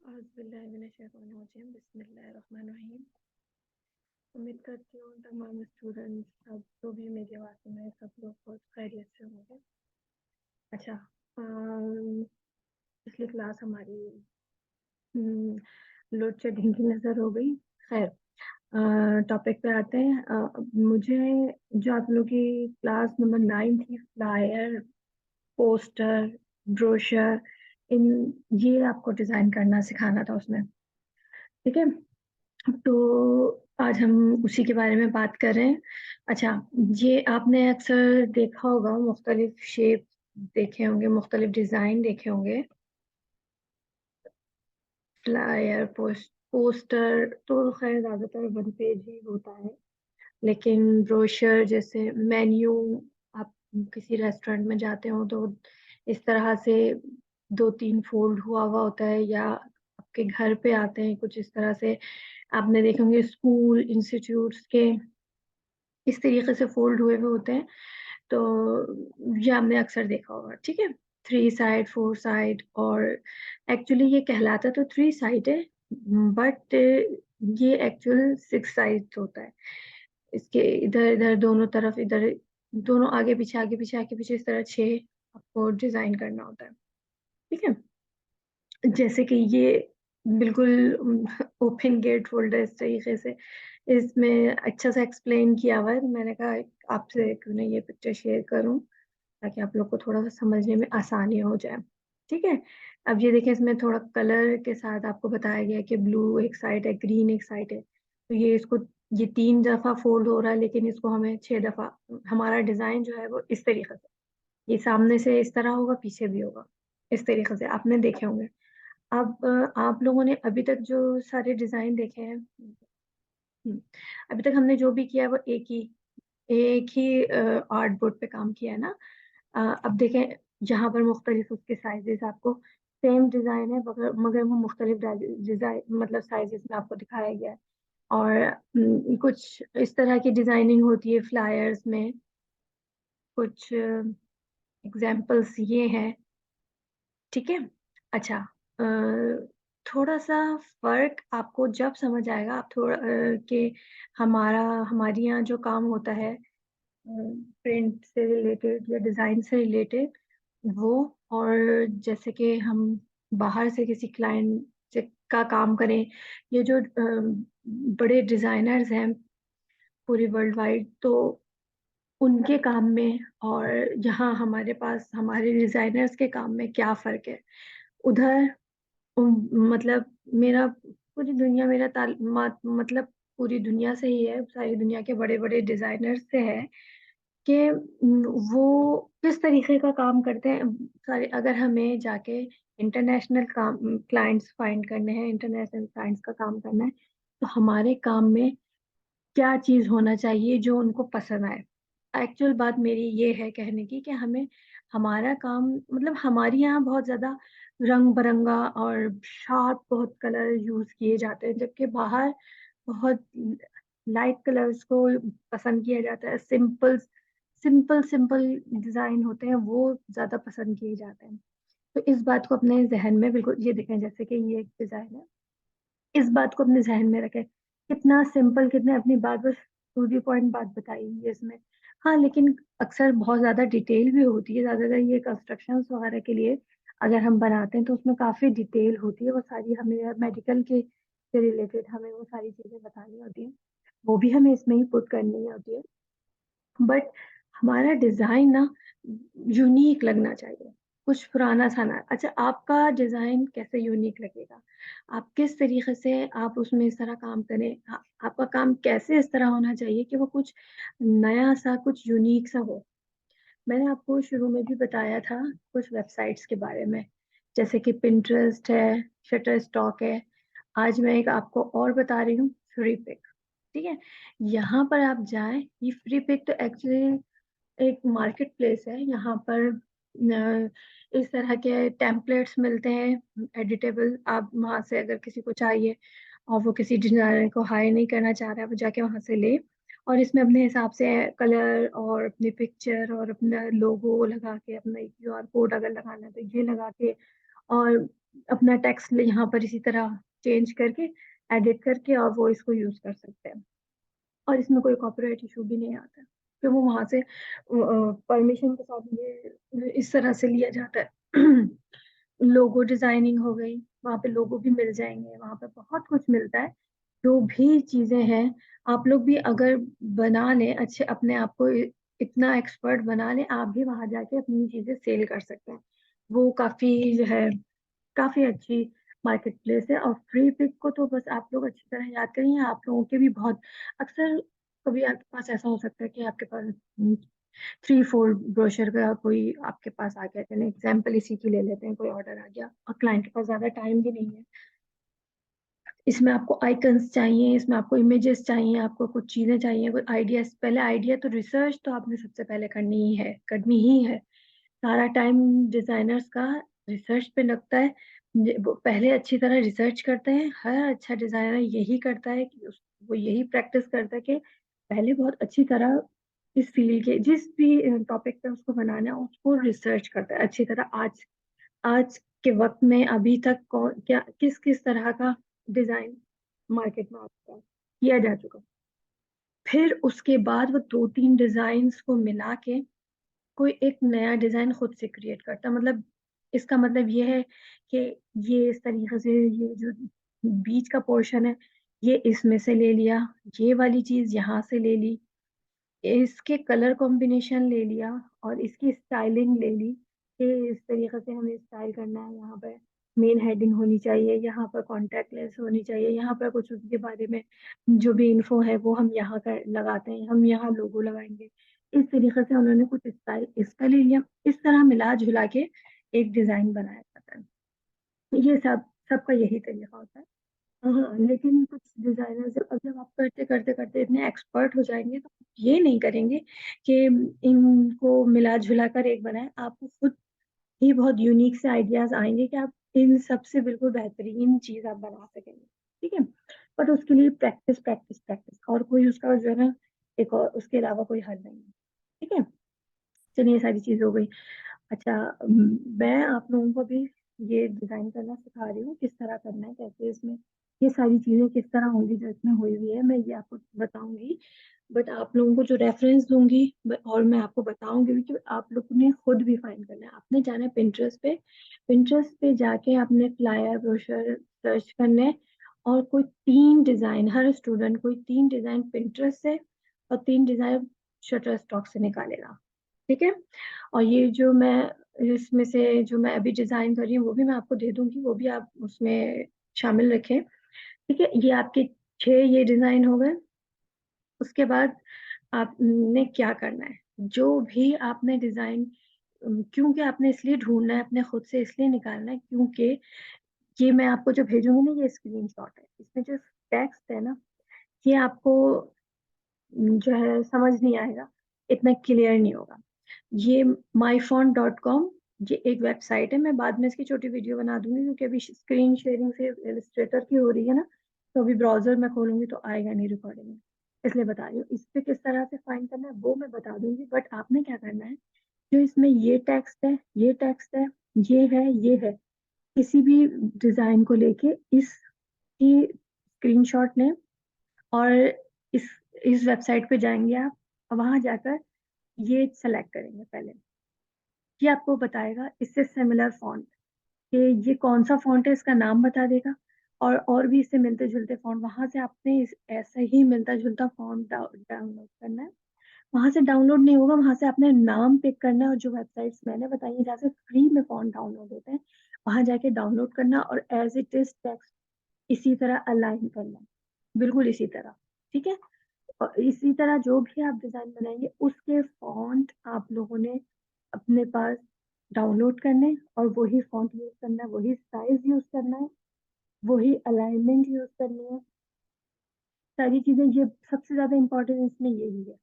औज़ुबिल्लाहिमिनश्शैतानिर्रजीम बिस्मिल्लाहिर्रहमानिर्रहीम। उम्मीद करती हूँ तमाम स्टूडेंट्स सब जो भी मेरी आवाज़ सुन रहे हैं सब लोग बहुत खैरियत से होंगे। अच्छा, पिछली क्लास हमारी लोड शेडिंग की नज़र हो गई। खैर, टॉपिक पे आते हैं। मुझे जो आप लोगों की क्लास नंबर 9 थी, फ्लायर, पोस्टर, ब्रोशर, ये आपको डिज़ाइन करना सिखाना था उसमें, ठीक है? तो आज हम उसी के बारे में बात कर रहे हैं। अच्छा, ये आपने अक्सर देखा होगा, मुख्तलिफ शेप देखे होंगे, मुख्तलिफ डिज़ाइन देखे होंगे। फ्लायर, पोस्टर तो खैर ज़्यादातर वन पेज ही होता है, लेकिन ब्रोशर जैसे मेन्यू, आप किसी रेस्टोरेंट में जाते हो तो इस तरह से 2-3 फोल्ड हुआ हुआ होता है, या आपके घर पे आते हैं कुछ इस तरह से। आपने देखे होंगे स्कूल, इंस्टीट्यूट्स के इस तरीके से फोल्ड हुए हुए होते हैं। तो ये आपने अक्सर देखा होगा, ठीक है? 3 साइड, 4 साइड, और एक्चुअली ये कहलाता तो 3 साइड है, बट ये एक्चुअल 6 साइड होता है। इसके इधर इधर दोनों तरफ, इधर दोनों आगे पीछे आगे पीछे आगे पीछे, इस तरह 6 आपको डिजाइन करना होता है, ठीक है? जैसे कि ये बिल्कुल ओपन गेट फोल्डर इस तरीके से इसमें अच्छा सा एक्सप्लेन किया हुआ है, तो मैंने कहा आपसे क्यों ना ये पिक्चर शेयर करूं, ताकि आप लोग को थोड़ा सा समझने में आसानी हो जाए, ठीक है? अब ये देखें, इसमें थोड़ा कलर के साथ आपको बताया गया है कि ब्लू एक साइड है, ग्रीन एक साइड है। तो ये 3 दफा फोल्ड हो रहा है, लेकिन इसको हमें 6 दफा, हमारा डिजाइन जो है वो इस तरीके से, ये सामने से इस तरह होगा, पीछे भी होगा इस तरीके से, आपने देखे होंगे। अब आप लोगों ने अभी तक जो सारे डिजाइन देखे हैं, अभी तक हमने जो भी किया है वो एक ही आर्ट बोर्ड पे काम किया है ना। अब देखें, जहाँ पर मुख्तलिफ उसके साइजेस, आपको सेम डिजाइन है, मगर मगर वो मुख्तलिफ डिजाइन मतलब साइजेस में आपको दिखाया गया है। और कुछ इस तरह की डिजाइनिंग होती है फ्लायर्स में। कुछ एग्जाम्पल्स ये हैं, ठीक है? अच्छा, थोड़ा सा फर्क आपको जब समझ आएगा, आप थोड़ा कि हमारी यहाँ जो काम होता है प्रिंट से रिलेटेड या डिजाइन से रिलेटेड, वो, और जैसे कि हम बाहर से किसी क्लाइंट से का काम करें, ये जो बड़े डिजाइनर्स हैं पूरी वर्ल्ड वाइड, तो उनके काम में और यहाँ हमारे पास हमारे डिजाइनर्स के काम में क्या फर्क है। उधर मतलब मेरा पूरी दुनिया, मेरा मतलब पूरी दुनिया से ही है, सारी दुनिया के बड़े बड़े डिजाइनर्स से है कि वो किस तरीके का काम करते हैं। सारे अगर हमें जाके इंटरनेशनल काम क्लाइंट्स फाइंड करने हैं, इंटरनेशनल क्लाइंट्स का काम करना है, तो हमारे काम में क्या चीज होना चाहिए जो उनको पसंद आए। एक्चुअल बात मेरी ये है कहने की कि हमें हमारा काम, मतलब हमारे यहाँ बहुत ज्यादा रंग बिरंगा और शार्प बहुत कलर यूज किए जाते हैं, जबकि बाहर बहुत लाइट कलर्स को पसंद किया जाता है। सिंपल सिंपल सिंपल डिजाइन होते हैं, वो ज्यादा पसंद किए जाते हैं। तो इस बात को अपने जहन में बिल्कुल, ये देखें जैसे कि ये एक डिजाइन है, इस बात को अपने जहन में रखें। कितना सिंपल, कितने अपनी बात बस टू दी पॉइंट बात बताई हुई है इसमें। हाँ, लेकिन अक्सर बहुत ज्यादा डिटेल भी होती है, ज्यादातर ये कंस्ट्रक्शन वगैरह के लिए अगर हम बनाते हैं तो उसमें काफी डिटेल होती है, वो सारी हमें मेडिकल के से रिलेटेड हमें वो सारी चीजें बतानी होती है, वो भी हमें इसमें ही पुट करनी होती है। बट हमारा डिजाइन ना यूनिक लगना चाहिए, कुछ पुराना सा ना। अच्छा, आपका डिजाइन कैसे यूनिक लगेगा, आप किस तरीके से आप उसमें इस तरह काम करें, आपका काम कैसे इस तरह होना चाहिए कि वो कुछ नया सा, कुछ यूनिक सा हो। मैंने आपको शुरू में भी बताया था कुछ वेबसाइट्स के बारे में, जैसे कि पिंटरेस्ट है, शटर स्टॉक है। आज मैं एक आपको और बता रही हूँ, फ्री पिक, ठीक है? यहाँ पर आप जाएं, ये फ्री पिक तो एक्चुअली एक मार्केट प्लेस है। यहाँ पर इस तरह के टेम्पलेट्स मिलते हैं एडिटेबल, आप वहाँ से अगर किसी को चाहिए और वो किसी डिजाइनर को हायर नहीं करना चाह रहा है, वो जाके वहाँ से ले, और इसमें अपने हिसाब से कलर और अपनी पिक्चर और अपना लोगो लगा के, अपना क्यूआर कोड अगर लगाना है तो ये लगा के, और अपना टेक्स्ट यहाँ पर इसी तरह चेंज करके, एडिट करके, और वो इसको यूज कर सकते हैं। और इसमें कोई कॉपीराइट इशू भी नहीं आता है, कि वो वहां से परमिशन के साथ ये इस तरह से लिया जाता है। लोगो डिजाइनिंग हो गई, वहां पे लोगो भी मिल जाएंगे, वहां पे बहुत कुछ मिलता है। जो भी चीजें हैं, आप लोग भी अगर बना लें अच्छे, अपने आप को इतना एक्सपर्ट बना लें, आप भी वहां जाके अपनी चीजें सेल कर सकते हैं। वो काफी जो है, काफी अच्छी मार्केट प्लेस है। और फ्री पिक को तो बस आप लोग अच्छी तरह याद करिए, आप लोगों के भी बहुत अक्सर कभी आपके पास ऐसा हो सकता है कि आपके पास 3-4 ब्रोशर का कोई आपके पास आ गया, चलिए एग्जाम्पल इसी की ले लेते हैं, कोई ऑर्डर आ गया और क्लाइंट के पास ज्यादा टाइम भी नहीं है, इसमें आपको आइकन्स चाहिए, इसमें आपको इमेजेस चाहिए, आपको कुछ चीजें चाहिए, कोई आइडिया, पहले आइडिया तो रिसर्च तो आपने सबसे पहले करनी ही है। सारा टाइम डिजाइनर्स का रिसर्च पे लगता है। वो पहले अच्छी तरह रिसर्च करते हैं, हर अच्छा डिजाइनर यही करता है कि वो यही प्रैक्टिस करता है कि पहले बहुत अच्छी तरह इस फील्ड के जिस भी टॉपिक पे उसको बनाना है उसको रिसर्च करता है अच्छी तरह। आज आज के वक्त में अभी तक कौन क्या किस किस तरह का डिजाइन मार्केट में आ चुका है, किया जा चुका है। फिर उसके बाद वो 2-3 डिजाइन को मिला के कोई एक नया डिजाइन खुद से क्रिएट करता है। मतलब इसका मतलब ये है कि ये इस तरीके से, ये जो बीच का पोर्शन है ये इसमें से ले लिया, ये वाली चीज यहाँ से ले ली, इसके कलर कॉम्बिनेशन ले लिया, और इसकी स्टाइलिंग ले ली कि इस तरीके से हमें स्टाइल करना है। यहाँ पर मेन हेडिंग होनी चाहिए, यहाँ पर कॉन्टेक्ट लेंस होनी चाहिए, यहाँ पर कुछ उसके बारे में जो भी इन्फो है वो हम यहाँ कर लगाते हैं, हम यहाँ लोगो लगाएंगे। इस तरीके से उन्होंने कुछ स्टाइल इसका ले लिया, इस तरह मिला जुला के एक डिजाइन बनाया जाता है। ये सबका यही तरीका होता है। हाँ, लेकिन कुछ डिजाइनर जब आप करते करते करते इतने एक्सपर्ट हो जाएंगे तो ये नहीं करेंगे कि इनको मिला जुला कर एक बनाए। आपको खुद ही बहुत यूनिक से आइडियाज आएंगे कि आप इन सब से बिल्कुल बेहतरीन चीज आप बना सकेंगे। ठीक है, बट उसके लिए प्रैक्टिस प्रैक्टिस प्रैक्टिस, और कोई उसका जो है ना, एक और उसके अलावा कोई हल नहीं है। ठीक है, चलिए ये सारी चीज हो गई। अच्छा, मैं आप लोगों को भी ये डिजाइन करना सिखा रही हूँ, किस तरह करना है, कैसे इसमें ये सारी चीजें किस तरह होंगी जो इसमें हुई हुई है, मैं ये आपको बताऊंगी। बट आप लोगों को जो रेफरेंस दूंगी और मैं आपको बताऊंगी भी कि आप लोगों ने खुद भी फाइंड करना है। आपने जाना है पिंटरेस्ट पे, पिंटरेस्ट पे जाके आपने फ्लायर ब्रोशर सर्च करने हैं, और कोई 3 डिजाइन, हर स्टूडेंट कोई 3 डिजाइन पिंटरेस्ट से और 3 डिजाइन शटर स्टॉक से निकालेगा। ठीक है, और ये जो मैं इसमें से जो मैं अभी डिजाइन कर रही हूँ वो भी मैं आपको दे दूंगी, वो भी आप उसमें शामिल रखें। ठीक है, ये आपके 6 ये डिजाइन हो गए। उसके बाद आपने क्या करना है, जो भी आपने डिजाइन, क्योंकि आपने इसलिए ढूंढना है, अपने खुद से इसलिए निकालना है क्योंकि ये मैं आपको जो भेजूंगी ना, ये स्क्रीनशॉट है, इसमें जो टेक्स्ट है ना, ये आपको जो है समझ नहीं आएगा, इतना क्लियर नहीं होगा। ये myfont.com, ये एक वेबसाइट है, मैं बाद में इसकी छोटी वीडियो बना दूंगी क्योंकि अभी स्क्रीन शेयरिंग से इलस्ट्रेटर की हो रही है ना, तो अभी ब्राउजर में खोलूंगी तो आएगा नहीं रिकॉर्डिंग में, इसलिए बता रही हूँ। इस पे किस तरह से फाइंड करना है वो मैं बता दूंगी, बट आपने क्या करना है, जो इसमें ये टेक्स्ट है, ये टेक्स्ट है, ये है, ये है, किसी भी डिजाइन को लेके इसकी स्क्रीनशॉट लें, और इस इस वेबसाइट पे जाएंगे आप, और वहां जाकर ये सेलेक्ट करेंगे पहले। ये आपको बताएगा इससे सिमिलर फॉन्ट, कि ये कौन सा फॉन्ट है, इसका नाम बता देगा। और भी इससे मिलते जुलते फॉन्ट, वहां से आपने ऐसा ही मिलता जुलता फॉन्ट डाउनलोड करना है। वहां से डाउनलोड नहीं होगा, वहां से आपने नाम पिक करना है, और जो वेबसाइट्स मैंने बताई है जहाँ से फ्री में फॉन्ट डाउनलोड होते हैं, वहां जाके डाउनलोड करना और एज इट इज टेक्स्ट इसी तरह अलाइन करना, बिल्कुल इसी तरह। ठीक है, और इसी तरह जो भी आप डिजाइन बनाएंगे उसके फॉन्ट आप लोगों ने अपने पास डाउनलोड करने, और वही फॉन्ट यूज करना है, वही साइज यूज करना है, वही अलाइनमेंट यूज करनी है, सारी चीजें। ये सबसे ज्यादा इंपॉर्टेंट इसमें यही है,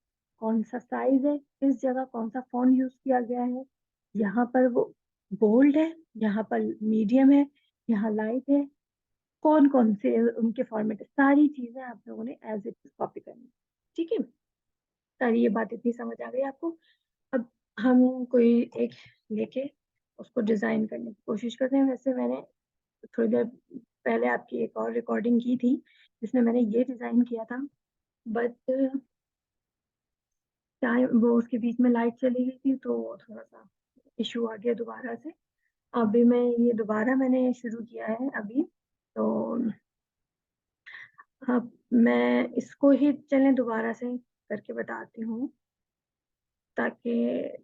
कौन सा साइज है, किस जगह कौन सा फॉन्ट यूज किया गया है, यहाँ पर वो बोल्ड है, यहाँ पर मीडियम है, यहाँ लाइट है, कौन कौन से उनके फॉर्मेट है, सारी चीजें आप लोगों ने एज इट इज कॉपी करनी है। ठीक है, सारी ये बात इतनी समझ आ गई आपको। अब हम कोई एक लेके उसको डिजाइन करने की कोशिश करते हैं। वैसे मैंने थोड़ी देर पहले आपकी एक और रिकॉर्डिंग की थी जिसमें मैंने ये डिज़ाइन किया था, बट टाइम वो उसके बीच में लाइट चली गई थी तो थोड़ा-सा इश्यू आ गया दोबारा से। अभी मैंने शुरू किया है अभी, तो अब मैं इसको ही चलें दोबारा से करके बताती हूँ, ताकि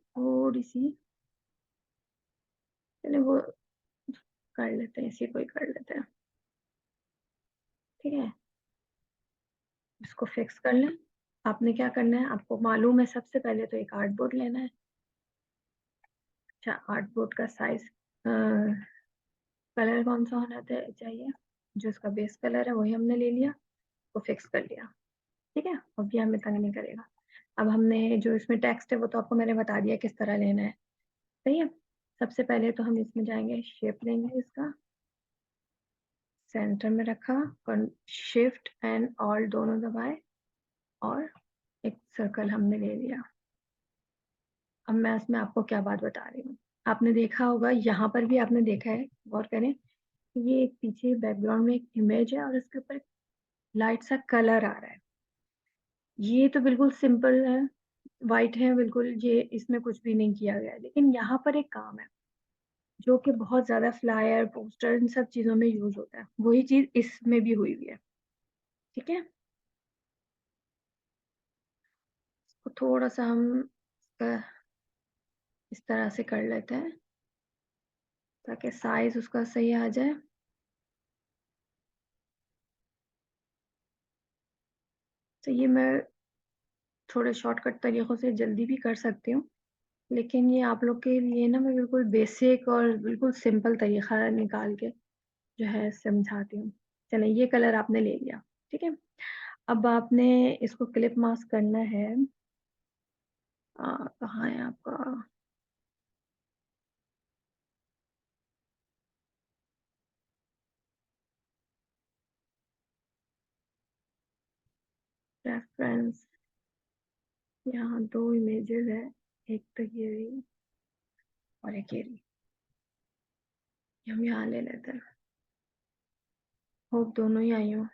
थोड़ी-सी चलें वो कर लेते हैं, इसी को ही कर लेते हैं, ठीक है? इसको फिक्स कर लें। आपने क्या करना है, आपको मालूम है सबसे पहले तो एक आर्टबोर्ड लेना है। अच्छा, आर्टबोर्ड का साइज़ कलर कौन-सा होना चाहिए? जो इसका बेस कलर है वही हमने ले लिया, उसको फिक्स कर लिया, ठीक है? अब ये हमें तंग नहीं करेगा। अब हमने जो इसमें टेक्स्ट है वो तो आपको मैंने बता दिया किस तरह लेना है, सही है? सबसे पहले तो हम इसमें जाएँगे, शेप लेंगे इसका, सेंटर में रखा, शिफ्ट एंड ऑल्ट दोनों दबाए और एक सर्कल हमने ले लिया। अब मैं इसमें आपको क्या बात बता रही हूँ, आपने देखा होगा, यहाँ पर भी आपने देखा है, गौर करें, ये एक पीछे बैकग्राउंड में एक इमेज है और इसके ऊपर लाइट सा कलर आ रहा है। ये तो बिल्कुल सिंपल है, व्हाइट है बिल्कुल, ये इसमें कुछ भी नहीं किया गया है। लेकिन यहाँ पर एक काम है, जो कि बहुत ज़्यादा फ्लायर, पोस्टर इन सब चीज़ों में यूज़ होता है। वही चीज़ इसमें भी हुई हुई है, ठीक है? तो थोड़ा-सा हम इस तरह से कर लेते हैं, ताकि साइज़ उसका सही आ जाए। तो ये मैं थोड़े शॉर्टकट तरीक़ों से जल्दी भी कर सकती हूँ, लेकिन ये आप लोग के लिए ना मैं बिल्कुल बेसिक और बिल्कुल सिंपल तरीक़ा निकाल के जो है समझाती हूँ। चलें, ये कलर आपने ले लिया, ठीक है? अब आपने इसको क्लिप मास्क करना है। कहाँ है आपका रेफ़रेंस? यहाँ 2 इमेजेज़ है, एक तो ये रही और एक ये रही। ये हम यहाँ ले लेते हैं। होप दोनों ही आई हों,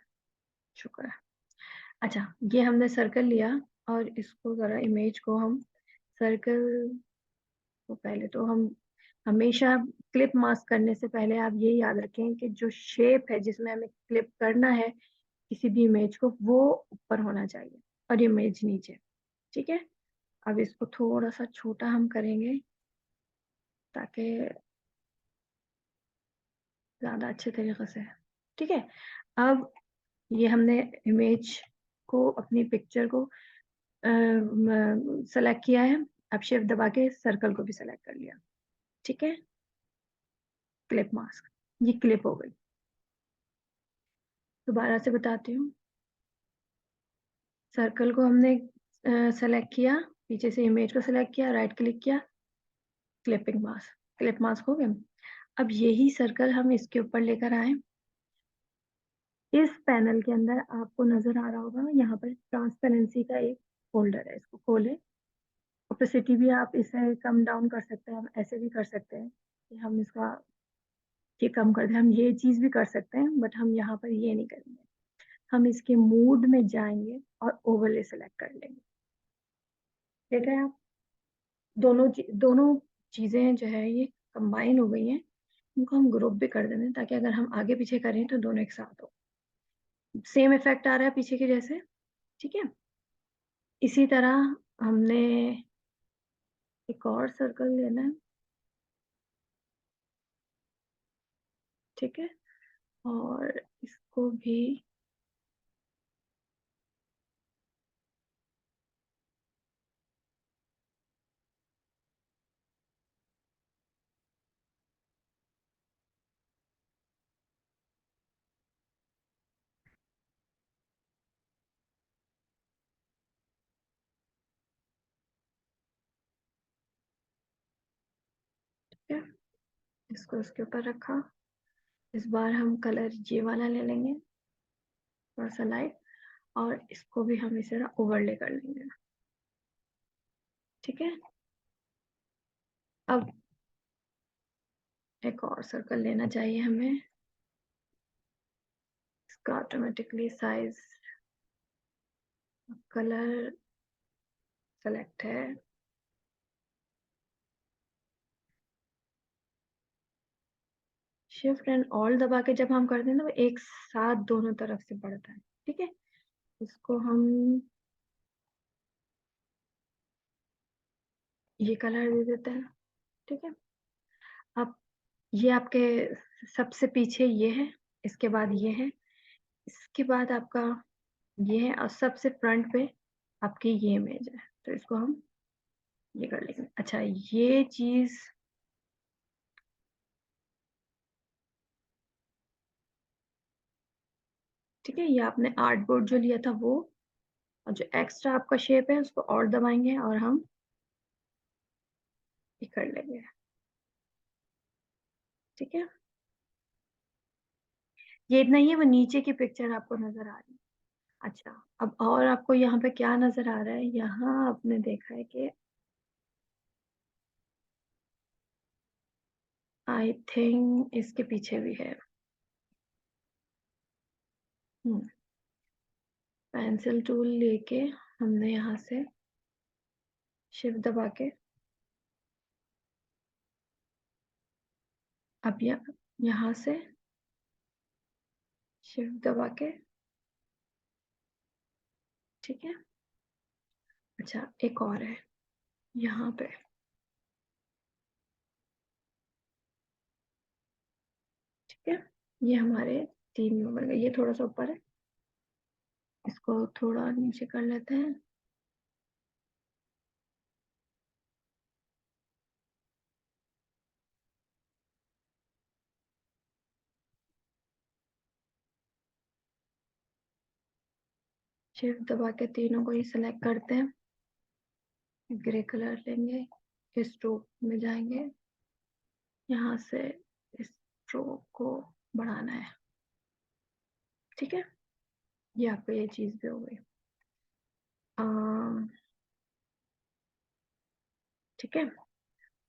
शुक्र है। अच्छा, ये हमने सर्कल लिया और इसको ज़रा इमेज को हम सर्कल को पहले तो हम हमेशा क्लिप मास्क करने से पहले आप ये याद रखें कि जो शेप है जिसमें हमें क्लिप करना है किसी भी इमेज को, वो ऊपर होना चाहिए और इमेज नीचे, ठीक है? अब इसको थोड़ा-सा छोटा हम करेंगे ताकि ज़्यादा अच्छे तरीके से, ठीक है? अब ये हमने इमेज को, अपनी पिक्चर को सेलेक्ट किया है। अब शिफ्ट दबा के सर्कल को भी सेलेक्ट कर लिया, ठीक है? क्लिप मास्क, ये क्लिप हो गई। दोबारा से बताती हूँ, सर्कल को हमने सेलेक्ट किया, पीछे से इमेज को सेलेक्ट किया, राइट क्लिक किया, क्लिपिंग मास्क, क्लिप मास्क हो गया। अब यही सर्कल हम इसके ऊपर लेकर आए। इस पैनल के अंदर आपको नज़र आ रहा होगा, यहाँ पर ट्रांसपेरेंसी का एक फ़ोल्डर है, इसको खोलें। ओपेसिटी भी आप इसे कम डाउन कर सकते हैं, हम ऐसे भी कर सकते हैं कि हम इसका ये कम कर दें, हम ये चीज़ भी कर सकते हैं, बट हम यहाँ पर ये नहीं करेंगे। हम इसके मोड में जाएँगे और ओवरले सेलेक्ट कर लेंगे। देख रहे हैं आप? दोनों चीज़ें जो है ये कंबाइन हो गई हैं, इनको हम ग्रुप भी कर देंगे ताकि अगर हम आगे-पीछे करें तो दोनों एक साथ हो। सेम इफ़ेक्ट आ रहा है पीछे के जैसे, ठीक है? इसी तरह हमने एक और सर्कल लेना है, ठीक है? और इसको भी ठीक है, इसको इसके ऊपर रखा। इस बार हम कलर ये वाला ले लेंगे, थोड़ा-सा लाइट, और इसको भी हम इसी तरह ओवरले कर लेंगे, ठीक है? अब एक और सर्कल लेना चाहिए हमें। इसका ऑटोमेटिकली साइज कलर सेलेक्ट है। शिफ्ट एंड ऑल दबा के जब हम करते हैं ना वो एक साथ दोनों तरफ से बढ़ता है। ठीक है, इसको हम ये कलर दे देते हैं। ठीक है, अब ये आपके सबसे पीछे ये है, इसके बाद ये है, इसके बाद आपका ये है और सबसे फ्रंट पे आपकी ये इमेज है। तो इसको हम ये कर लेंगे। अच्छा, ये चीज ठीक है, ये आपने आर्ट बोर्ड जो लिया था वो, और जो एक्स्ट्रा आपका शेप है उसको और दबाएंगे और हम ये कर लेंगे। ठीक है, ये इतना ही है, वो नीचे की पिक्चर आपको नजर आ रही है। अच्छा, अब और आपको यहाँ पे क्या नजर आ रहा है, यहाँ आपने देखा है कि आई थिंक इसके पीछे भी है। पेंसिल टूल लेके हमने यहाँ से शिफ्ट दबा के अब यहाँ से शिफ्ट दबा के, ठीक है। अच्छा, एक और है यहाँ पे, ठीक है। ये हमारे 3 नंबर का, ये थोड़ा सा ऊपर है, इसको थोड़ा नीचे कर लेते हैं। शिफ्ट दबा के तीनों को ही सिलेक्ट करते हैं। ग्रे कलर लेंगे, स्ट्रोक में जाएंगे, यहाँ से स्ट्रोक को बढ़ाना है। ठीक है, ये आपको ये चीज भी हो गई। ठीक है,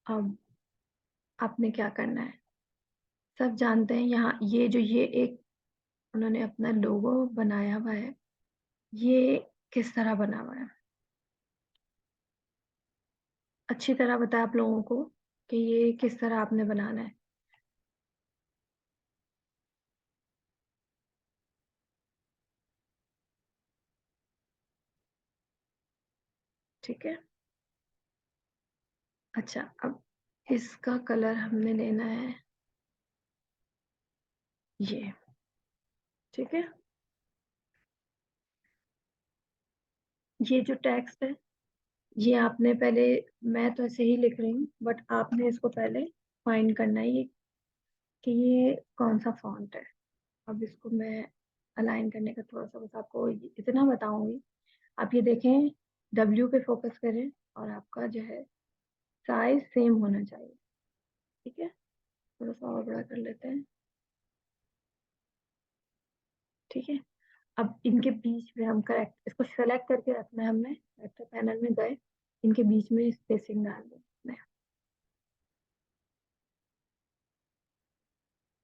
अब आपने क्या करना है, सब जानते हैं यहाँ ये एक उन्होंने अपना लोगो बनाया हुआ है, ये किस तरह बना हुआ है, अच्छी तरह बताया आप लोगों को कि ये किस तरह आपने बनाना है। ठीक है, अच्छा, अब इसका कलर हमने लेना है ये। ठीक है, ये जो टेक्स्ट है ये आपने पहले, मैं तो ऐसे ही लिख रही हूँ बट आपने इसको पहले फाइंड करना है ये कि ये कौन सा फॉन्ट है। अब इसको मैं अलाइन करने का थोड़ा सा बस आपको इतना बताऊंगी। आप ये देखें, डब्ल्यू पे फोकस करें और आपका जो है साइज सेम होना चाहिए। ठीक है, थोड़ा सा और बड़ा कर लेते हैं। ठीक है, अब इनके बीच में हम करेक्ट इसको सेलेक्ट करके रखना है, हमने करेक्टर पैनल में गए, इनके बीच में स्पेसिंग डाल देना है।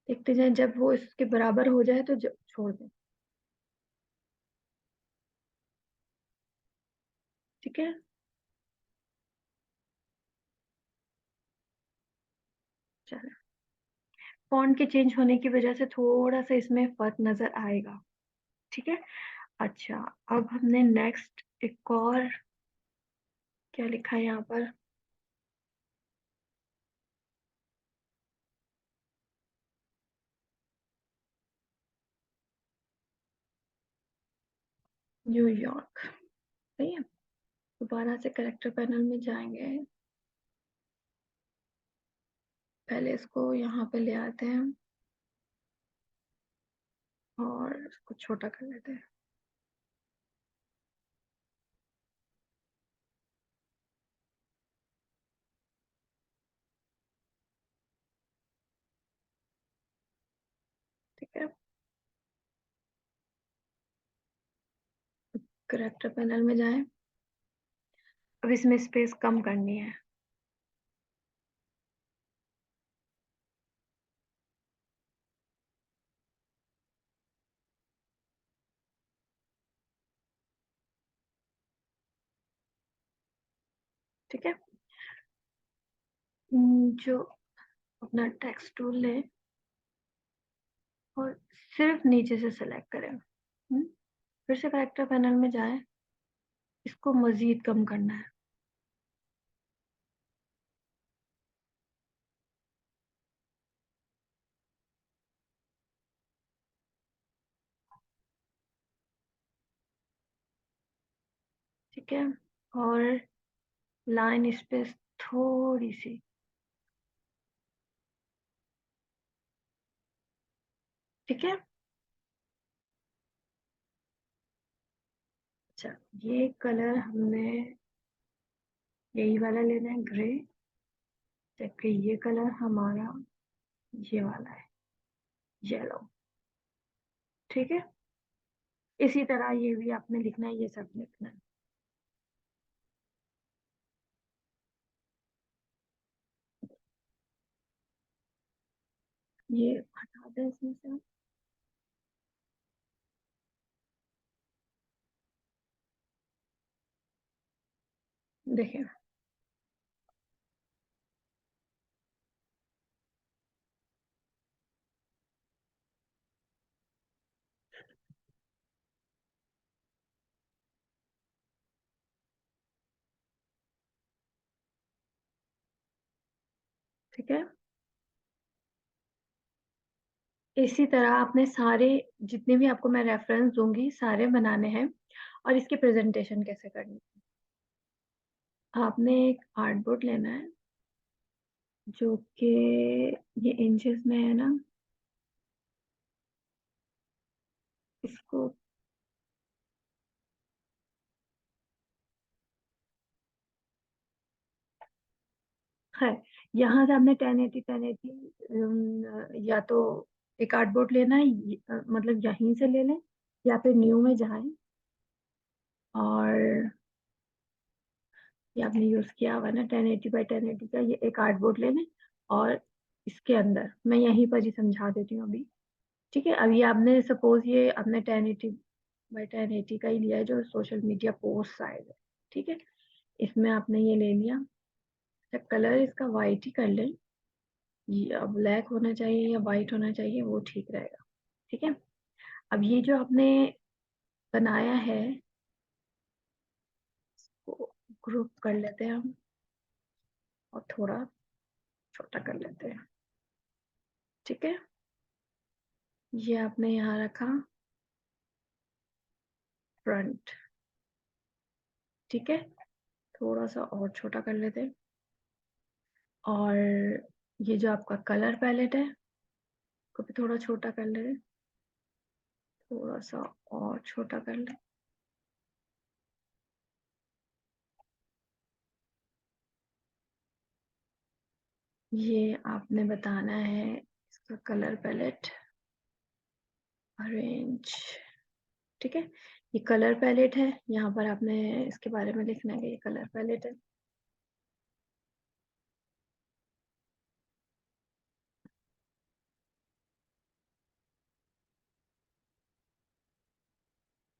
देखते जाए, जब वो इसके बराबर हो जाए तो छोड़ दें। ठीक है, चलो, फॉन्ट के चेंज होने की वजह से थोड़ा सा इसमें फर्क नजर आएगा। ठीक है, अच्छा, अब हमने नेक्स्ट एक और क्या लिखा है यहाँ पर, न्यूयॉर्क। सही है, दोबारा से करेक्टर पैनल में जाएंगे, पहले इसको यहाँ पे ले आते हैं और इसको छोटा कर लेते हैं। ठीक है, करेक्टर पैनल में जाएं, अब इसमें स्पेस कम करनी है। ठीक है। जो अपना टेक्स्ट टूल लें और सिर्फ नीचे से सेलेक्ट करें। फिर से करेक्टर पैनल में जाएं, इसको मजीद कम करना है। ठीक है, और लाइन स्पेस थोड़ी सी। ठीक है। अच्छा, ये कलर हमने यही वाला लेना है, ग्रे, जबकि ये कलर हमारा ये वाला है, येलो। ठीक है, इसी तरह ये भी आपने लिखना है, ये सब लिखना है। ये हटा दें इसमें से। देखिए, ठीक है, इसी तरह आपने सारे, जितने भी आपको मैं रेफरेंस दूंगी, सारे बनाने हैं। और इसकी प्रेजेंटेशन कैसे करनी है, आपने एक आर्टबोर्ड लेना है, जो कि ये इंचेस में है ना, इसको है, यहाँ से आपने 1080 या तो एक आर्टबोर्ड लेना है, मतलब यहीं से ले लें, या फिर न्यू में जाएं, और ये आपने यूज किया हुआ ना 1080 बाई 1080 का, ये एक आर्टबोर्ड ले लें। और इसके अंदर मैं यहीं पर ही समझा देती हूँ अभी। ठीक है, अभी आपने सपोज ये आपने 1080 बाई 1080 का ही लिया है, जो सोशल मीडिया पोस्ट साइज है। ठीक है, इसमें आपने ये ले लिया। अच्छा, कलर इसका वाइट ही कर लें, या ब्लैक होना चाहिए या वाइट होना चाहिए, वो ठीक रहेगा। ठीक है, अब ये जो आपने बनाया है, वो ग्रुप कर लेते हैं हम, और थोड़ा छोटा कर लेते हैं। ठीक है, ये आपने यहाँ रखा फ्रंट। ठीक है, थोड़ा सा और छोटा कर लेते हैं। और ये जो आपका कलर पैलेट है, को भी थोड़ा छोटा कर ले, थोड़ा सा और छोटा कर ले। ये आपने बताना है इसका कलर पैलेट अरेंज। ठीक है, ये कलर पैलेट है, यहाँ पर आपने इसके बारे में लिखना है कि ये कलर पैलेट है।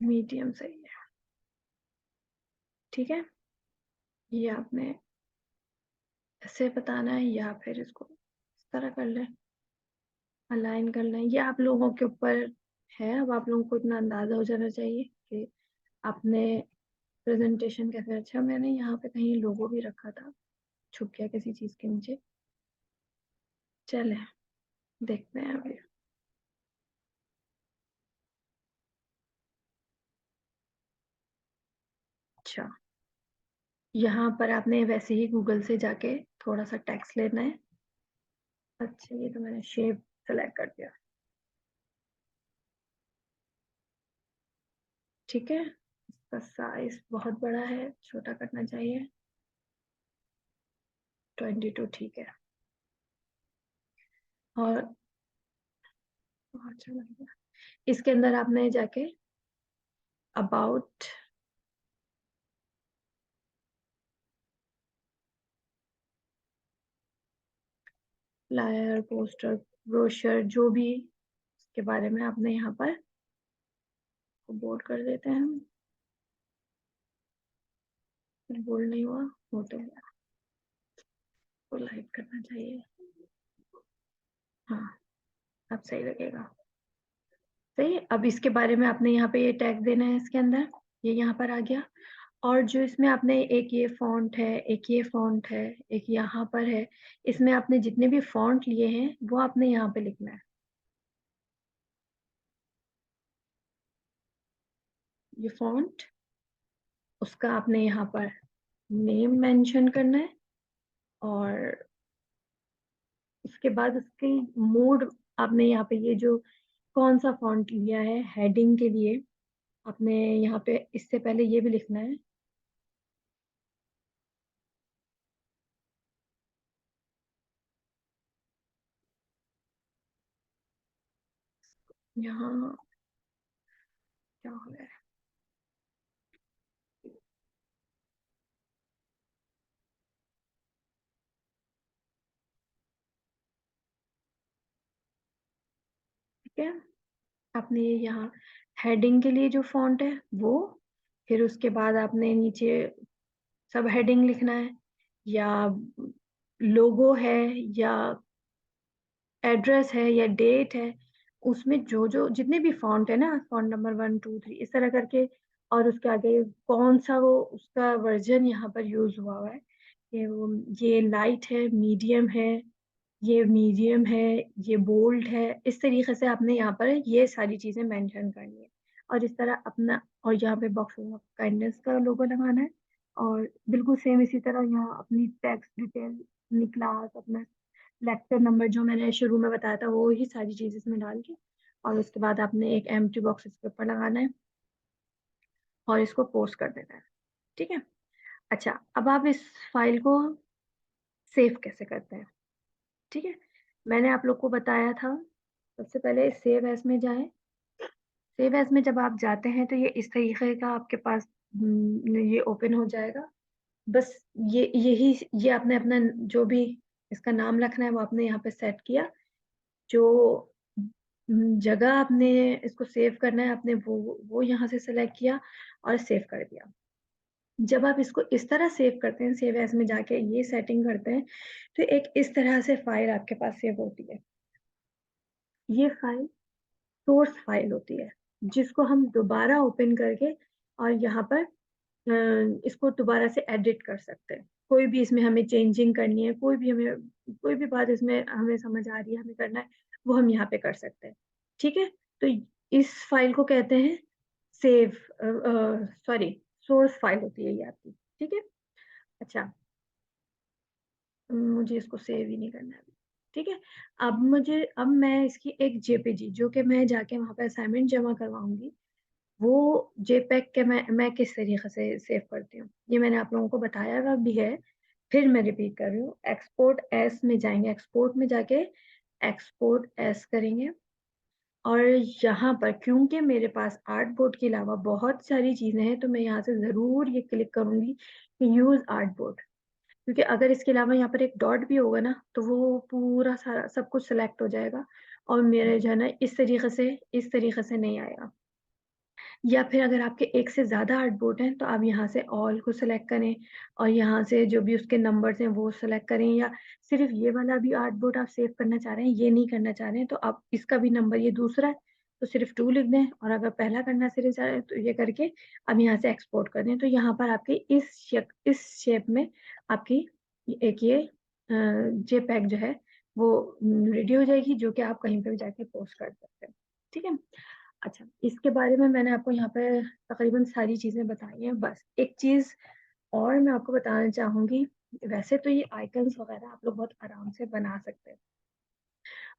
मीडियम सही है। ठीक है, ये आपने ऐसे बताना है, या फिर इसको इस तरह कर ले, अलाइन करना है, ये आप लोगों के ऊपर है। अब आप लोगों को इतना अंदाजा हो जाना चाहिए कि आपने प्रेजेंटेशन कैसे। अच्छा, मैंने यहाँ पे कहीं लोगो भी रखा था, छुप गया किसी चीज के नीचे। चले, देखते हैं अभी। अच्छा, यहाँ पर आपने वैसे ही गूगल से जाके थोड़ा सा टेक्स्ट लेना है। अच्छा, ये तो मैंने शेप सेलेक्ट कर दिया। ठीक है, इसका साइज बहुत बड़ा है, छोटा करना चाहिए। 22 ठीक है। और अच्छा लगेगा। इसके अंदर आपने जाके अबाउट, फ्लायर, पोस्टर, ब्रोशर, जो भी इसके बारे में आपने यहाँ पर बोर्ड कर देते हैं। कुछ बोल नहीं हुआ, हो तो गया, को लाइक करना चाहिए। हाँ, अब सही लगेगा। सही है। अब इसके बारे में आपने यहाँ पे ये टैग देना है इसके अंदर, ये यहाँ पर आ गया। और जो इसमें आपने एक ये फॉन्ट है, एक ये फॉन्ट है, एक यहाँ पर है, इसमें आपने जितने भी फॉन्ट लिए हैं वो आपने यहाँ पे लिखना है। ये फॉन्ट, उसका आपने यहाँ पर नेम मेंशन करना है, और उसके बाद उसकी मोड आपने यहाँ पे ये जो कौन सा फॉन्ट लिया है हेडिंग के लिए, आपने यहाँ पे इससे पहले ये भी लिखना है। यहाँ क्या हो रहा है, ठीक है। आपने ये यहाँ हेडिंग के लिए जो फॉन्ट है वो, फिर उसके बाद आपने नीचे सब हेडिंग लिखना है, या लोगो है, या एड्रेस है, या डेट है, उसमें जो जो जितने भी फॉन्ट है ना, फॉन्ट नंबर 1 2 3 इस तरह करके, और उसके आगे कौन सा वो उसका वर्जन यहाँ पर यूज हुआ हुआ है, ये लाइट है, मीडियम है, ये बोल्ड है, इस तरीके से आपने यहाँ पर ये सारी चीजें मेंशन करनी है। और इस तरह अपना, और यहाँ पे बॉक्स ऑफ काइंडनेस का लोगो लगाना है, और बिल्कुल सेम इसी तरह यहाँ अपनी टैक्स डिटेल, अपनी क्लास, अपना लेक्चर नंबर जो मैंने शुरू में बताया था वो ही सारी चीज इसमें डाल के, और उसके बाद आपने एक एम्प्टी बॉक्स इसके ऊपर लगाना है, और इसको पोस्ट कर देना है। ठीक है। अच्छा, अब आप इस फाइल को सेव कैसे करते हैं? ठीक है, मैंने आप लोग को बताया था, सबसे पहले सेव एज में जाएं। सेव एज में जब आप जाते हैं तो ये इस तरीके का आपके पास ये ओपन हो जाएगा। बस ये आपने अपना जो भी इसका नाम रखना है वो आपने यहाँ पे सेट किया, जो जगह आपने इसको सेव करना है आपने वो यहाँ से सेलेक्ट किया और सेव कर दिया। जब आप इसको इस तरह सेव करते हैं, सेव एज में जाके ये सेटिंग करते हैं, तो एक इस तरह से फाइल आपके पास सेव होती है। ये फाइल सोर्स फाइल होती है, जिसको हम दोबारा ओपन करके और यहाँ पर इसको दोबारा से एडिट कर सकते हैं। कोई भी इसमें हमें चेंजिंग करनी है, कोई भी बात इसमें हमें समझ आ रही है हमें करना है, वो हम यहाँ पे कर सकते हैं। ठीक है। तो इस फाइल को कहते हैं सेव, सॉरी, सोर्स फाइल होती है ये आपकी। ठीक है। अच्छा, मुझे इसको सेव ही नहीं करना है अभी। ठीक है। अब मैं इसकी एक जेपीजी, जो कि मैं जाके वहां पे असाइनमेंट जमा करवाऊंगी, वो जेपैग के मैं किस तरीके से सेव करती हूँ, ये मैंने आप लोगों को बताया हुआ भी है, फिर मैं रिपीट कर रही हूँ। एक्सपोर्ट एस में जाएंगे, एक्सपोर्ट में जाके एक्सपोर्ट एस करेंगे, और यहाँ पर क्योंकि मेरे पास आर्ट बोर्ड के अलावा बहुत सारी चीजें हैं, तो मैं यहाँ से जरूर ये क्लिक करूंगी कि यूज आर्ट बोर्ड, क्योंकि अगर इसके अलावा यहाँ पर एक डॉट भी होगा ना, तो वो पूरा सारा सब कुछ सिलेक्ट हो जाएगा, और मेरे जो है ना इस तरीके से नहीं आएगा। या फिर अगर आपके एक से ज्यादा आर्ट बोर्ड हैं तो आप यहाँ से ऑल को सिलेक्ट करें, और यहाँ से जो भी उसके नंबर्स हैं वो सिलेक्ट करें, या सिर्फ ये वाला भी आर्ट बोर्ड आप सेव करना चाह रहे हैं, ये नहीं करना चाह रहे हैं, तो आप इसका भी नंबर, ये दूसरा है तो सिर्फ 2 लिख दें, और अगर पहला करना सिर्फ चाह रहे हैं तो ये करके अब यहाँ से एक्सपोर्ट कर दें, तो यहाँ पर आपके इस शेप में आपकी एक ये जेपैग जो है वो रेडी हो जाएगी, जो कि आप कहीं पे भी जाके पोस्ट कर सकते हैं। ठीक है। अच्छा, इसके बारे में मैंने आपको यहाँ पे तकरीबन सारी चीजें बताई हैं। बस एक चीज और मैं आपको बताना चाहूंगी, वैसे तो ये आइकन्स वगैरह आप लोग बहुत आराम से बना सकते हैं,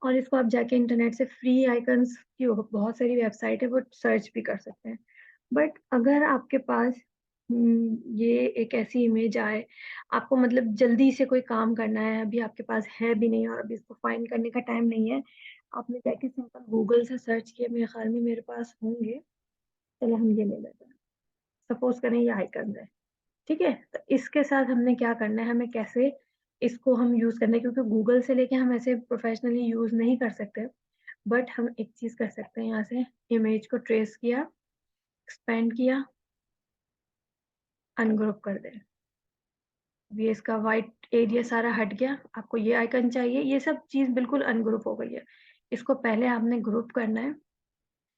और इसको आप जाके इंटरनेट से फ्री आइकन्स की बहुत सारी वेबसाइट है वो सर्च भी कर सकते हैं। बट अगर आपके पास ये एक ऐसी इमेज आए, आपको मतलब जल्दी से कोई काम करना है, अभी आपके पास है भी नहीं और अभी इसको फाइंड करने का टाइम नहीं है, आपने जाके सिंपल गूगल से सर्च किया, मेरे ख्याल में मेरे पास होंगे। चलो हम ये ले लेते हैं, सपोज करें ये आइकन है। ठीक है। तो इसके साथ हमने क्या करना है, हमें कैसे इसको हम यूज करना है, क्योंकि गूगल से लेके हम ऐसे प्रोफेशनली यूज नहीं कर सकते, बट हम एक चीज कर सकते हैं, यहाँ से इमेज को ट्रेस किया, एक्सपेंड किया, अनग्रुप कर दे। ये इसका वाइट एरिया सारा हट गया, आपको ये आइकन चाहिए, ये सब चीज बिल्कुल अनग्रुप हो गई है। इसको पहले आपने ग्रुप करना है,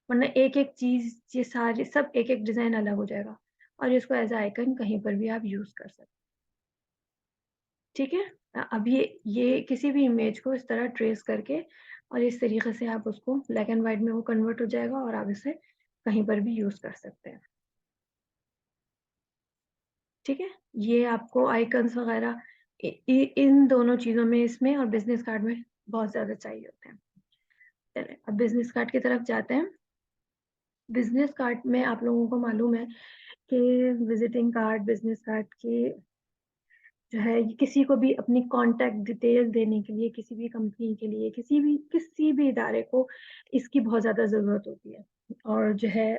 वरना एक एक चीज, ये सारे सब एक एक डिजाइन अलग हो जाएगा। और इसको एज आइकन कहीं पर भी आप यूज कर सकते हैं। ठीक है। अब ये किसी भी इमेज को इस तरह ट्रेस करके और इस तरीके से आप उसको ब्लैक एंड व्हाइट में वो कन्वर्ट हो जाएगा और आप इसे कहीं पर भी यूज कर सकते हैं। ठीक है। ये आपको आइकन्स वगैरह इन दोनों चीजों में, इसमें और बिजनेस कार्ड में बहुत ज्यादा चाहिए होते हैं। चलिए अब बिजनेस कार्ड की तरफ जाते हैं। बिजनेस कार्ड में आप लोगों को मालूम है कि विजिटिंग कार्ड, बिजनेस कार्ड की जो है, ये किसी को भी अपनी कांटेक्ट डिटेल देने के लिए, किसी भी कंपनी के लिए, किसी भी इदारे को इसकी बहुत ज्यादा जरूरत होती है। और जो है,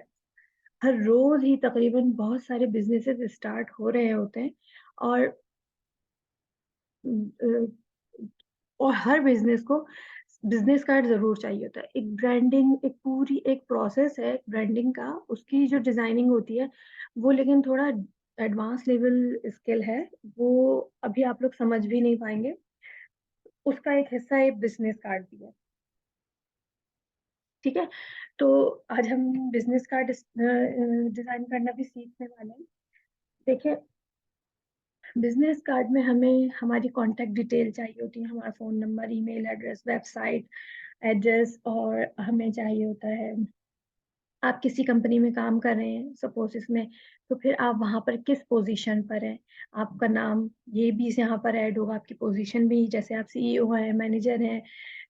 हर रोज ही तकरीबन बहुत सारे बिजनेसेस स्टार्ट हो रहे होते हैं। और और हर बिजनेस को बिजनेस कार्ड जरूर चाहिए होता है। एक ब्रांडिंग, एक पूरी एक प्रोसेस है ब्रांडिंग का, उसकी जो डिजाइनिंग होती है वो लेकिन थोड़ा एडवांस लेवल स्किल है। वो अभी आप लोग समझ भी नहीं पाएंगे। उसका एक हिस्सा एक बिजनेस कार्ड भी है। ठीक है। तो आज हम बिजनेस कार्ड डिजाइन करना भी सीखने वाले हैं। देखिए, बिजनेस कार्ड में हमें हमारी कांटेक्ट डिटेल चाहिए होती है, हमारा phone number, email address, website address, और हमें चाहिए होता है आप किसी कंपनी में काम कर रहे हैं सपोज इसमें, तो फिर आप वहां पर किस पोजीशन पर हैं, आपका नाम ये भी यहाँ पर ऐड होगा, आपकी पोजीशन भी, जैसे आप सीईओ हैं, मैनेजर हैं,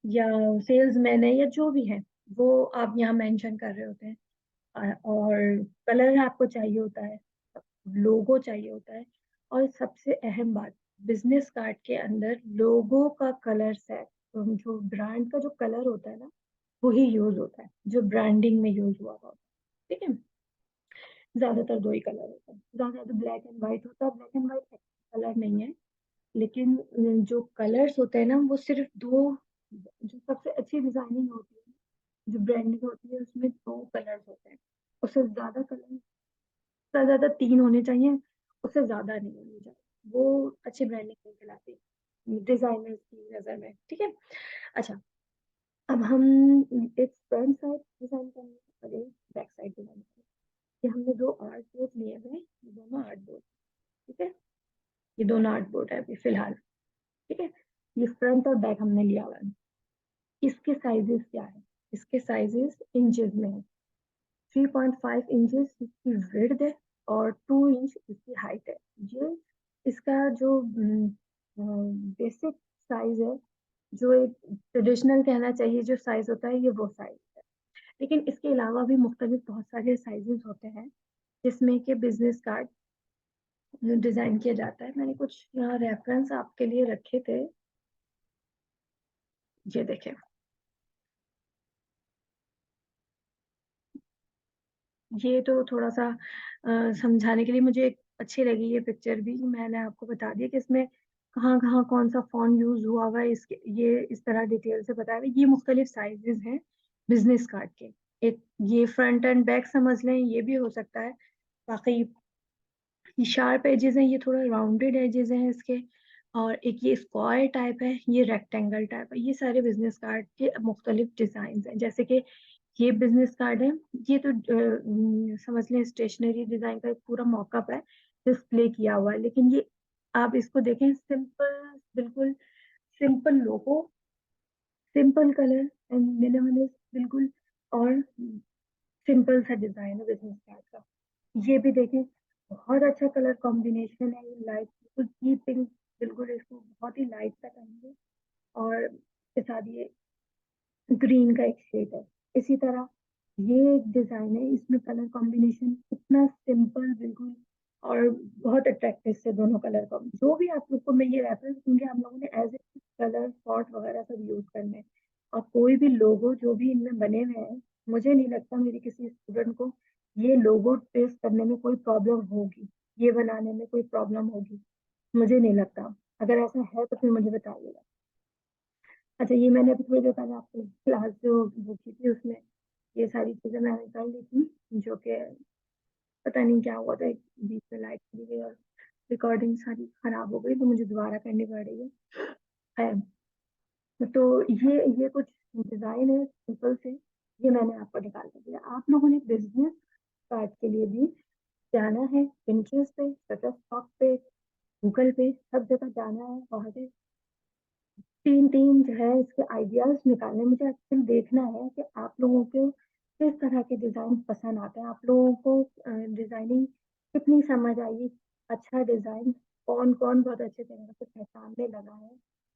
या सेल्समैन है, या जो भी है वो आप यहाँ मेंशन कर रहे होते हैं। और कलर आपको चाहिए होता है, लोगो चाहिए होता है। और सबसे अहम बात, बिजनेस कार्ड के अंदर लोगो का कलर सेट, जो ब्रांड का जो कलर होता है ना, वही यूज होता है जो ब्रांडिंग में यूज हुआ होता है। ठीक है। ज्यादातर दो ही कलर होता है, ज्यादा ज्यादा ब्लैक एंड व्हाइट होता है। ब्लैक एंड व्हाइट कलर नहीं है, लेकिन जो कलर्स होते हैं ना, वो सिर्फ दो, जो सबसे अच्छी डिजाइनिंग होती है, जो ब्रांडिंग होती है, उसमें दो कलर्स होते हैं। उससे ज्यादा कलर, ज्यादा ज्यादा तीन होने चाहिए, उससे ज्यादा नहीं होने चाहिए। वो अच्छी ब्रांडिंग नहीं कहलाती डिजाइनर्स की नजर में। ठीक है। अच्छा, अब हम एक फ्रंट साइड डिजाइन करेंगे और एक बैक साइड डिजाइन करेंगे। ये हमने दो आर्ट बोर्ड लिए हुए हैं, ये दोनों आर्ट बोर्ड। ठीक है। ये दोनों आर्ट बोर्ड है अभी फिलहाल। ठीक है। ये फ्रंट और बैक हमने लिया हुआ है। इसके साइजेस क्या है? इसके साइजेस इंचेस में है। 3.5 इंचेस इसकी विड्थ है और 2 इंच इसकी हाइट है। ये इसका जो बेसिक साइज है, जो एक ट्रेडिशनल कहना चाहिए जो साइज होता है, ये वो साइज है। लेकिन इसके अलावा भी मुख्तलिफ बहुत सारे साइजेस होते हैं जिसमें कि बिजनेस कार्ड डिजाइन किया जाता है। मैंने कुछ यहाँ रेफरेंस आपके लिए रखे थे, ये देखें। ये तो थोड़ा सा समझाने के लिए मुझे एक अच्छी लगी ये पिक्चर भी, मैंने आपको बता दिया कि इसमें कहाँ कहाँ कौन सा फॉन्ट यूज हुआ हुआ है, इसके ये इस तरह डिटेल से बताया हुआ है। ये मुख्तलिफ साइजेस हैं बिजनेस कार्ड के। एक ये फ्रंट एंड बैक समझ लें, ये भी हो सकता है। बाकी ये शार्प एजेस हैं, ये थोड़ा राउंडेड एजेस हैं इसके। और एक ये स्क्वायर टाइप है, ये रेक्टेंगल टाइप है। ये सारे बिजनेस कार्ड के मुख्तलिफ डिजाइन हैं। जैसे कि ये बिजनेस कार्ड है, ये तो समझ लें स्टेशनरी डिजाइन का एक पूरा मॉकअप है, डिस्प्ले किया हुआ है। लेकिन ये आप इसको देखें, सिंपल, बिल्कुल simple logo, simple colour and minimalist बिल्कुल, और सिंपल सा डिजाइन है बिजनेस कार्ड का। ये भी देखें, बहुत अच्छा कलर कॉम्बिनेशन है। ये लाइट बिल्कुल की पिंक, बिल्कुल इसको बहुत ही लाइट सा करेंगे, और इसके साथ ये ग्रीन का एक शेड है। इसी तरह ये एक डिजाइन है, इसमें कलर कॉम्बिनेशन इतना सिंपल बिल्कुल, और बहुत अट्रैक्टिव से दोनों कलर का, जो भी आप लोग को मैं ये रेफरेंस दूंगी, आप लोगों ने एज ए कलर फॉन्ट वगैरह सब यूज करने हैं। और कोई भी लोगो जो भी इनमें बने हुए हैं, मुझे नहीं लगता मेरी किसी स्टूडेंट को ये लोगो ट्रेस करने में कोई प्रॉब्लम होगी, ये बनाने में कोई प्रॉब्लम होगी, मुझे नहीं लगता। अगर ऐसा है तो फिर मुझे बताइएगा। अच्छा, ये मैंने अभी थोड़ी देर पहले आपको क्लास जो बुक की थी उसमें ये सारी चीजें मैंने कर ली थी, जो कि पता नहीं क्या हुआ था, बीच में लाइट चली गई और रिकॉर्डिंग सारी खराब हो गई तो मुझे दोबारा करनी पड़ रही है। तो ये कुछ डिजाइन है सिंपल से, ये मैंने आपको निकाल कर दिया। आप लोगों ने बिजनेस कार्ड के लिए भी जाना है पिंटरेस्ट पे, शटरस्टॉक पे, गूगल पे, सब जगह जाना है। वहां से तीन तीन जो है इसके आइडियाज निकालने, मुझे एक्चुअली देखना है कि आप लोगों को किस तरह के डिजाइन पसंद आते हैं, आप लोगों को डिजाइनिंग कितनी समझ आई, अच्छा डिजाइन कौन कौन बहुत अच्छे तरीके से पहचानने लगा है,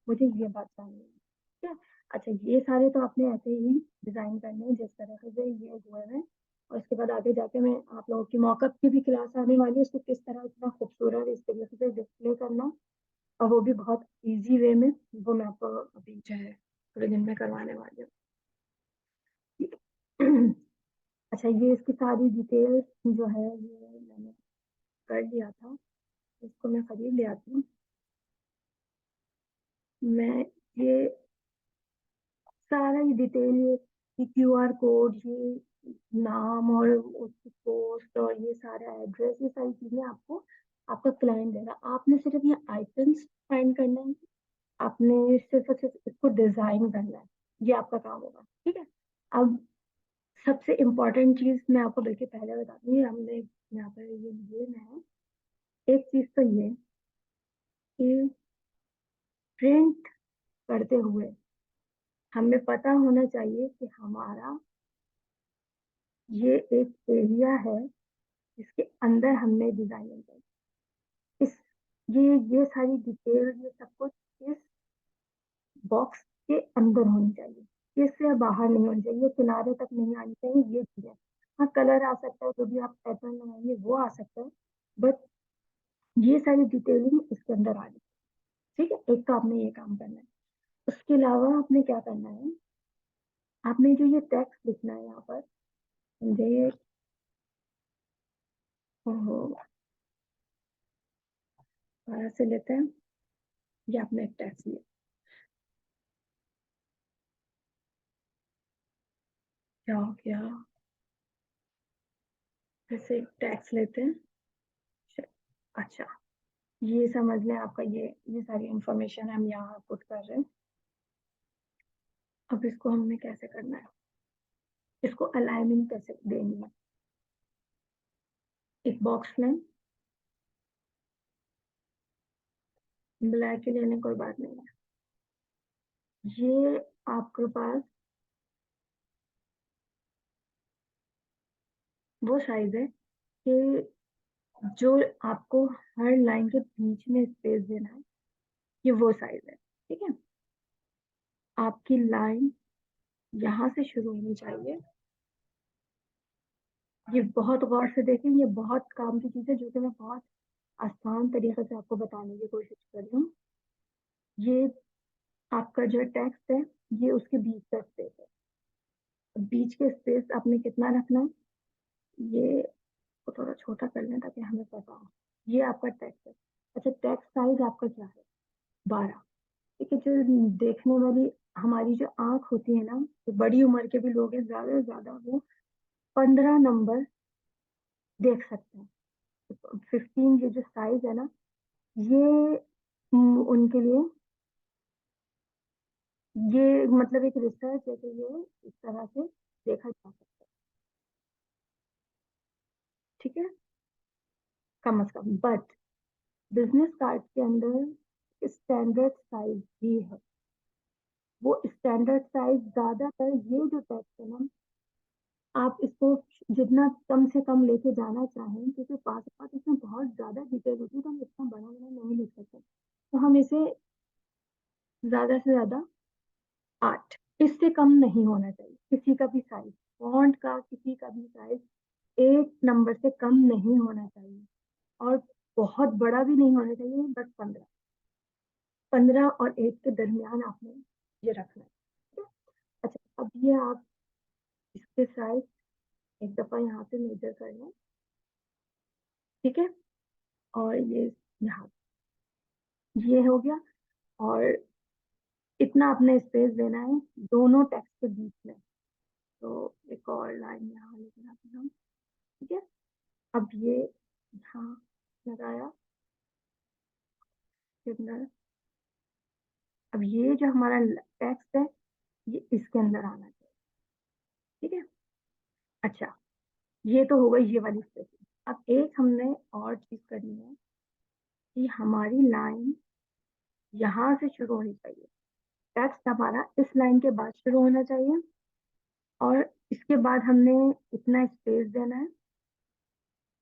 मुझे ये बात जाननी है। ठीक है। अच्छा, ये सारे तो आपने ऐसे ही डिजाइन करने हैं जिस तरह से ये हुए हैं, और उसके बाद आगे जाके मैं आप लोगों की मॉकअप की भी क्लास आने वाली है, उसको किस तरह इतना खूबसूरत इस तरीके से डिस्प्ले करना, और वो भी बहुत इजी वे में, वो मैं आपको अभी जो है थोड़े दिन में करवाने वाली हूँ। अच्छा, ये इसकी सारी डिटेल्स जो है ये मैंने कर लिया था, इसको मैं खरीद ले आती हूँ। मैं ये सारा ये डिटेल, ये क्यूआर कोड, ये नाम और उसकी पोस्ट और ये सारा एड्रेस, ये सारी चीजें आपको आपका क्लाइंट देगा, आपने सिर्फ ये आइकन्स फाइंड करना है, आपने सिर्फ और सिर्फ इसको डिजाइन करना है, ये आपका काम होगा। ठीक है। अब सबसे इम्पोर्टेंट चीज मैं आपको बल्कि पहले बता दूंगी, हमने यहाँ पर ये लिए है, एक चीज तो ये कि प्रिंट करते हुए हमें पता होना चाहिए कि हमारा ये एक एरिया है जिसके अंदर हमने डिजाइनिंग की, इस ये सारी डिटेल, ये सब कुछ इस बॉक्स के अंदर होनी चाहिए, इससे बाहर नहीं होनी चाहिए, किनारे तक नहीं आनी चाहिए ये चीजें। हाँ, कलर आ सकता है, जो भी आप पैटर्न लगाएंगे वो आ सकता है, बट ये सारी डिटेलिंग इसके अंदर आ जाए। ठीक है, एक तो आपने ये काम करना है। उसके अलावा आपने क्या करना है, आपने जो ये टेक्स्ट लिखना है यहाँ पर, समझे, ओहो, दोबारा से लेते हैं, ये आपने एक टेक्स्ट लिया, क्या हो गया, फिर से एक टेक्स्ट लेते हैं। अच्छा, ये समझ लें आपका ये सारी इंफॉर्मेशन हम यहाँ पुट कर रहे हैं। अब इसको हमने कैसे करना है, इसको अलाइनिंग कैसे देनी है, एक बॉक्स लें, ब्लैक ही लेने कोई बात नहीं है, ये आपके पास वो साइज है कि जो आपको हर लाइन के बीच में स्पेस देना है, ये वो साइज है। ठीक है। आपकी लाइन यहाँ से शुरू होनी चाहिए, ये बहुत गौर से देखें, ये बहुत काम की चीज है जो कि मैं बहुत आसान तरीके से आपको बताने की कोशिश कर रही हूँ। ये आपका जो टेक्स्ट है, ये उसके बीच का स्पेस है, बीच के स्पेस आपने कितना रखना है, ये को थोड़ा छोटा कर लें ताकि हमें पता हो, ये आपका टेक्स्ट है। अच्छा, टेक्स्ट साइज आपका क्या है, 12। ठीक है। जो देखने वाली हमारी जो आंख होती है ना, तो बड़ी उम्र के भी लोग हैं, ज्यादा से ज्यादा वो 15 नंबर देख सकते हैं। 15 ये जो साइज है ना, ये उनके लिए, ये मतलब एक रिसर्च है कि ये इस तरह से देखा जा सकता है। ठीक है, कम से कम, बट बिजनेस कार्ड के अंदर स्टैंडर्ड साइज भी है, वो स्टैंडर्ड साइज ज्यादातर, ये जो टेक्स्ट है ना, आप इसको जितना कम से कम लेके जाना चाहें, क्योंकि पास पास इसमें बहुत ज्यादा डिटेल होती है तो हम इतना बड़ा बड़ा नहीं लिख सकते, तो हम इसे ज्यादा से ज्यादा 8, इससे कम नहीं होना चाहिए किसी का भी साइज, फॉन्ट का किसी का भी साइज 8 नंबर से कम नहीं होना चाहिए, और बहुत बड़ा भी नहीं होना चाहिए, बट 15 और 8 के दरमियान आपने ये रखना है। ठीक है? अच्छा, अब ये आप इसके साइज एक दफा यहाँ से मेजर कर लें। ठीक है। और ये यहाँ, ये हो गया, और इतना अपने स्पेस देना है दोनों टेक्स्ट के बीच में, तो एक और लाइन यहाँ लेके आते हैं हम। ठीक है। अब ये यहाँ लगाया, के अंदर। अब ये जो हमारा टेक्स्ट है ये इसके अंदर आना चाहिए, ठीक है। अच्छा, ये तो हो गई ये वाली स्पेसिंग। अब एक हमने और चीज करनी है कि हमारी लाइन यहाँ से शुरू होनी चाहिए। टेक्स्ट हमारा इस लाइन के बाद शुरू होना चाहिए और इसके बाद हमने इतना स्पेस देना है।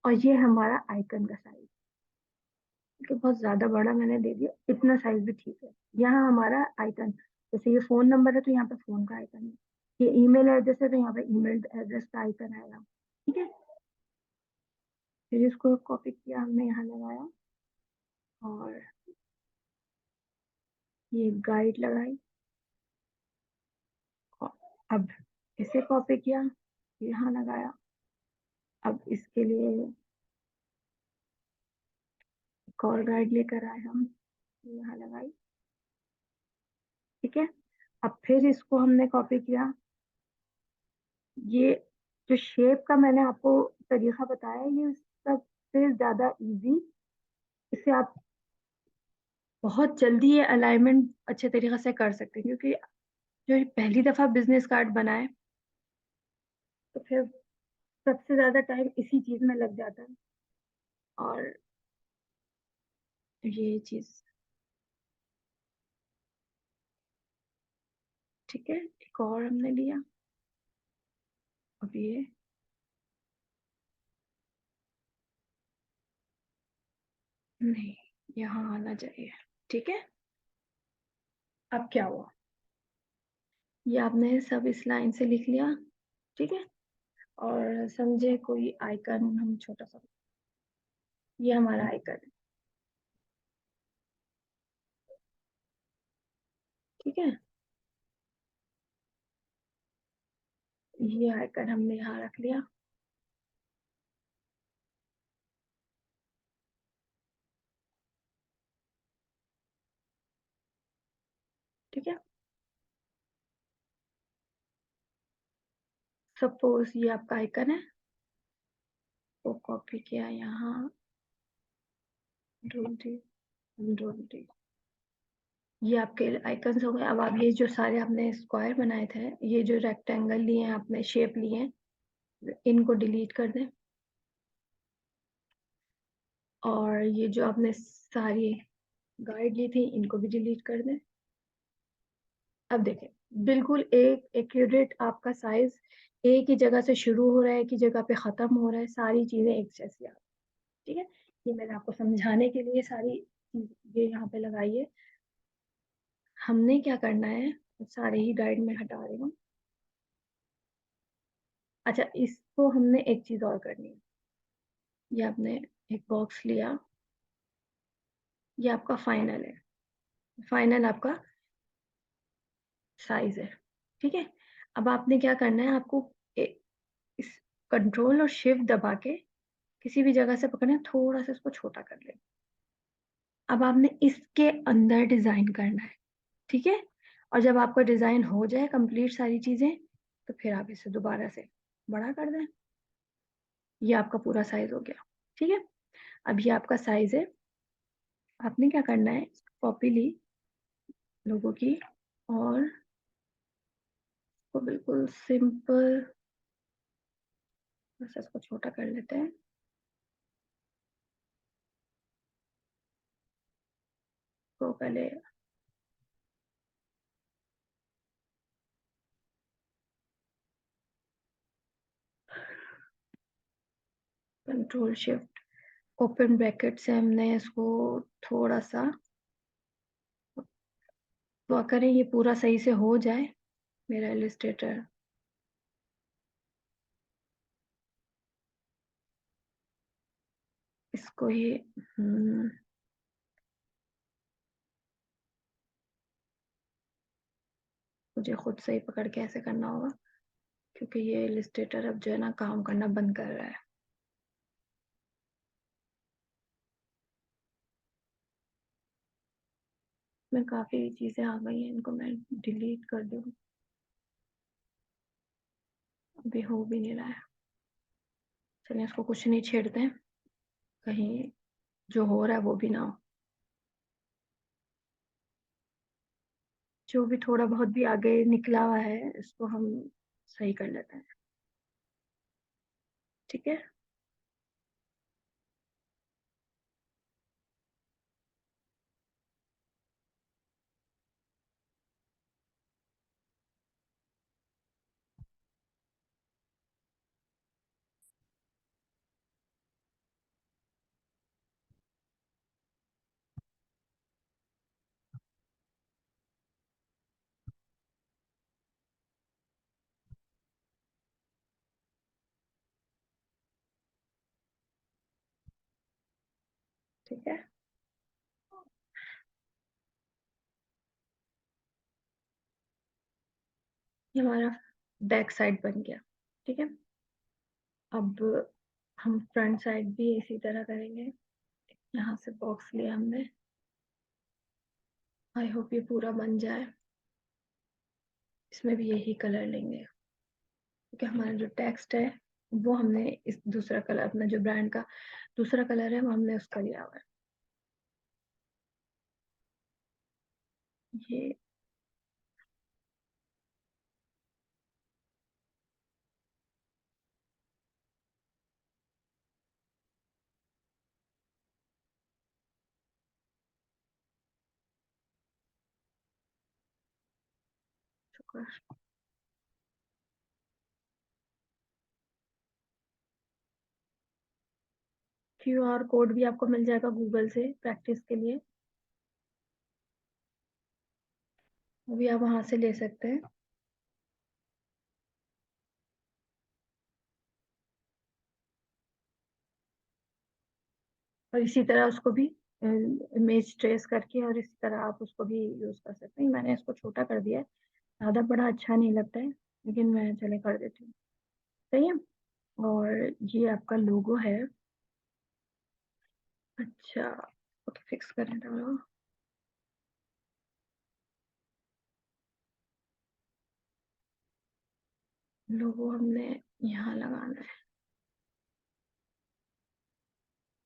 और ये हमारा आइकन का साइज, क्योंकि बहुत ज्यादा बड़ा मैंने दे दिया, इतना साइज भी ठीक है। यहाँ हमारा आइकन, जैसे ये फोन नंबर है तो यहाँ पे फोन का आइकन है, ये ईमेल एड्रेस है तो यहाँ पे ईमेल एड्रेस का आइकन आएगा, ठीक है। फिर इसको कॉपी किया हमने, यहाँ लगाया और ये गाइड लगाई और अब इसे कॉपी किया, यहाँ लगाया। अब इसके लिए एक और गाइड लेकर आए हम, यहाँ लगाई, ठीक है। अब फिर इसको हमने कॉपी किया। ये जो शेप का मैंने आपको तरीका बताया, ये सबसे ज्यादा इजी। इसे आप बहुत जल्दी ये अलाइनमेंट अच्छे तरीके से कर सकते हैं, क्योंकि जो ये पहली दफा बिजनेस कार्ड बनाए तो फिर सबसे ज्यादा टाइम इसी चीज में लग जाता है। और ये चीज, ठीक है, एक और हमने लिया। अब ये नहीं, यहाँ आना चाहिए, ठीक है। अब क्या हुआ, ये आपने सब इस लाइन से लिख लिया, ठीक है। और समझे कोई आइकन हम छोटा सा, ये हमारा आइकन है, ठीक है। ये आइकन हमने यहाँ रख लिया, ठीक है। सपोज ये आपका आइकन है, वो कॉपी किया यहाँ, ढूंढ दी, ढूंढ दी। ये आपके आइकन्स हो गए। अब आप ये जो सारे आपने स्क्वायर बनाए थे, ये जो रेक्टेंगल लिए हैं आपने, शेप लिए हैं, इनको डिलीट कर दें। और ये जो आपने सारी गाइड ली थी, इनको भी डिलीट कर दें। अब देखें, बिल्कुल एक एक्यूरेट आपका साइज, एक ही जगह से शुरू हो रहा है, एक ही जगह पे खत्म हो रहा है, सारी चीजें एक जैसी आ रही हैं, ठीक है। ये मैंने आपको समझाने के लिए सारी ये यहाँ पे लगाई है। हमने क्या करना है, सारे ही गाइड में हटा रही हूँ। अच्छा, इसको हमने एक चीज और करनी है। ये आपने एक बॉक्स लिया, ये आपका फाइनल है, फाइनल आपका साइज है, ठीक है। अब आपने क्या करना है, आपको इस कंट्रोल और शिफ्ट दबा के किसी भी जगह से पकड़ना है, थोड़ा सा इसको छोटा कर ले। अब आपने इसके अंदर डिजाइन करना है, ठीक है। और जब आपका डिजाइन हो जाए कंप्लीट सारी चीजें, तो फिर आप इसे दोबारा से बड़ा कर दें। ये आपका पूरा साइज हो गया, ठीक है। अब ये आपका साइज है। आपने क्या करना है, कॉपी ली लोगों की और को बिल्कुल सिंपल, बस इसको छोटा कर लेते हैं। तो पहले कंट्रोल शिफ्ट ओपन ब्रैकेट से हमने इसको थोड़ा सा तो करें, ये पूरा सही से हो जाए मेरा इलस्ट्रेटर। इसको ही मुझे खुद से ही पकड़ के ऐसे करना होगा, क्योंकि ये इलस्ट्रेटर अब जो है ना काम करना बंद कर रहा है। मैं काफी चीजें आ गई हैं, इनको मैं डिलीट कर दूँ, अभी हो भी नहीं रहा है। चलिए इसको कुछ नहीं छेड़ते हैं, कहीं जो हो रहा है वो भी ना हो। जो भी थोड़ा बहुत भी आगे निकला हुआ है इसको हम सही कर लेते हैं। ठीक है। ठीक है, ये हमारा बैक साइड बन गया। ठीक है, अब हम फ्रंट साइड भी इसी तरह करेंगे। यहाँ से बॉक्स लिया हमने, आई होप ये पूरा बन जाए। इसमें भी यही कलर लेंगे क्योंकि हमारा जो टेक्स्ट है वो हमने इस दूसरा कलर, अपना जो ब्रांड का दूसरा कलर है वो हमने उसका लिया हुआ है। ये शुक्र। QR कोड भी आपको मिल जाएगा गूगल से प्रैक्टिस के लिए, वो भी आप वहां से ले सकते हैं। और इसी तरह उसको भी इमेज ट्रेस करके और इसी तरह आप उसको भी यूज कर सकते हैं। मैंने इसको छोटा कर दिया है, ज्यादा बड़ा अच्छा नहीं लगता है, लेकिन मैं चले कर देती हूँ। सही है। और ये आपका लोगो है। अच्छा, ओके, फिक्स करें तो लोगो हमने यहाँ लगाना है।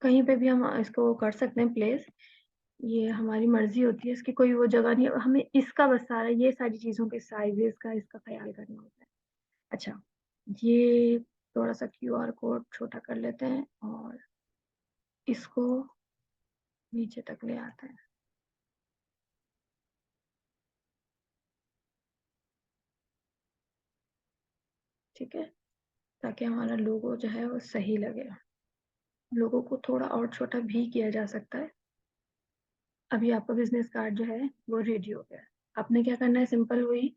कहीं पे भी हम इसको कर सकते हैं प्लेस, ये हमारी मर्जी होती है, इसकी कोई वो जगह नहीं है। हमें इसका बस सारा ये सारी चीजों के साइजेस का इसका ख्याल करना होता है। अच्छा, ये थोड़ा सा QR कोड छोटा कर लेते हैं और इसको नीचे तक ले आते हैं। ठीक है, ताकि हमारा लोगो जो है वो सही लगे। लोगो को थोड़ा और छोटा भी किया जा सकता है। अभी आपका बिजनेस कार्ड जो है वो रेडी हो गया है। आपने क्या करना है, सिंपल वही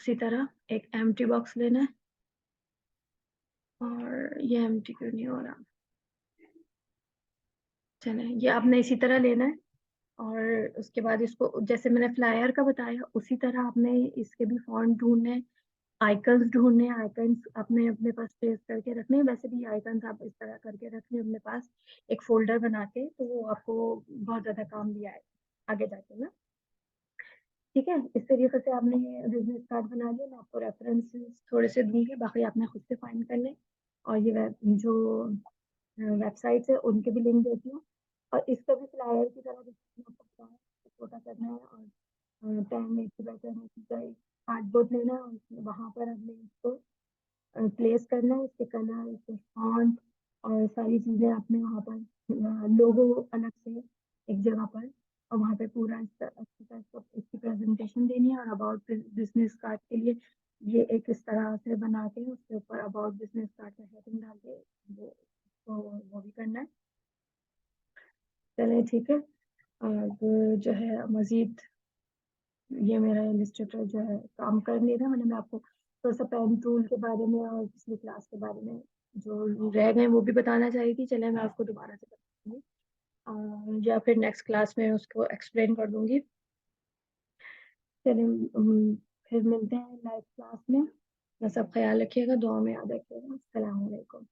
उसी तरह एक एम्प्टी बॉक्स लेना है। और ये एम्प्टी क्यों नहीं हो रहा, चले ये आपने इसी तरह लेना है। और उसके बाद इसको जैसे मैंने फ्लायर का बताया उसी तरह आपने इसके भी फॉन्ट ढूंढने हैं, आइकन्स ढूंढने हैं। आइकन्स आपने अपने पास पेस्ट करके रखने हैं। वैसे भी आइकन्स आप इस तरह करके रख लें अपने पास एक फोल्डर बना के, तो वो आपको बहुत ज्यादा काम भी आए आगे जाके ना। ठीक है, इस तरीके से आपने बिजनेस कार्ड बना लिया। मैं आपको रेफरेंसेस थोड़े से दूंगी, बाकी आपने खुद से फाइंड कर लें। और ये जो वेबसाइट्स है उनके भी लिंक देती हूँ। और इसका भी फ्लायर की तरह दिखना पड़ता है, तो छोटा करना है और टाइम एक बेटर है कि कार्डबोर्ड लेना है और वहाँ पर हमने इसको प्लेस करना है। इसके कलर, इसके फॉन्ट और सारी चीजें आपने वहाँ पर लोगो अलग से एक जगह पर, और वहाँ पे पूरा अच्छी तरह से इसकी प्रेजेंटेशन देनी है। और अबाउट बिजनेस कार्ड के लिए ये एक इस तरह से बना के उसके ऊपर अबाउट बिजनेस कार्ड का हेडिंग डाल के वो तो वो भी करना है। चलिए ठीक है। अब जो है मजीद ये मेरा इलस्ट्रेटर जो है काम कर नहीं रहा। मैं आपको थोड़ा सा पेन टूल के बारे में और पिछली क्लास के बारे में जो रह गए वो भी बताना चाहिए थी। चले मैं आपको दोबारा से बताऊंगी या फिर नेक्स्ट क्लास में उसको एक्सप्लेन कर दूंगी। चलिए फिर मिलते हैं नेक्स्ट क्लास में। बस आप ख्याल रखिएगा, दुआ में याद रखिएगा। अस्सलाम वालेकुम।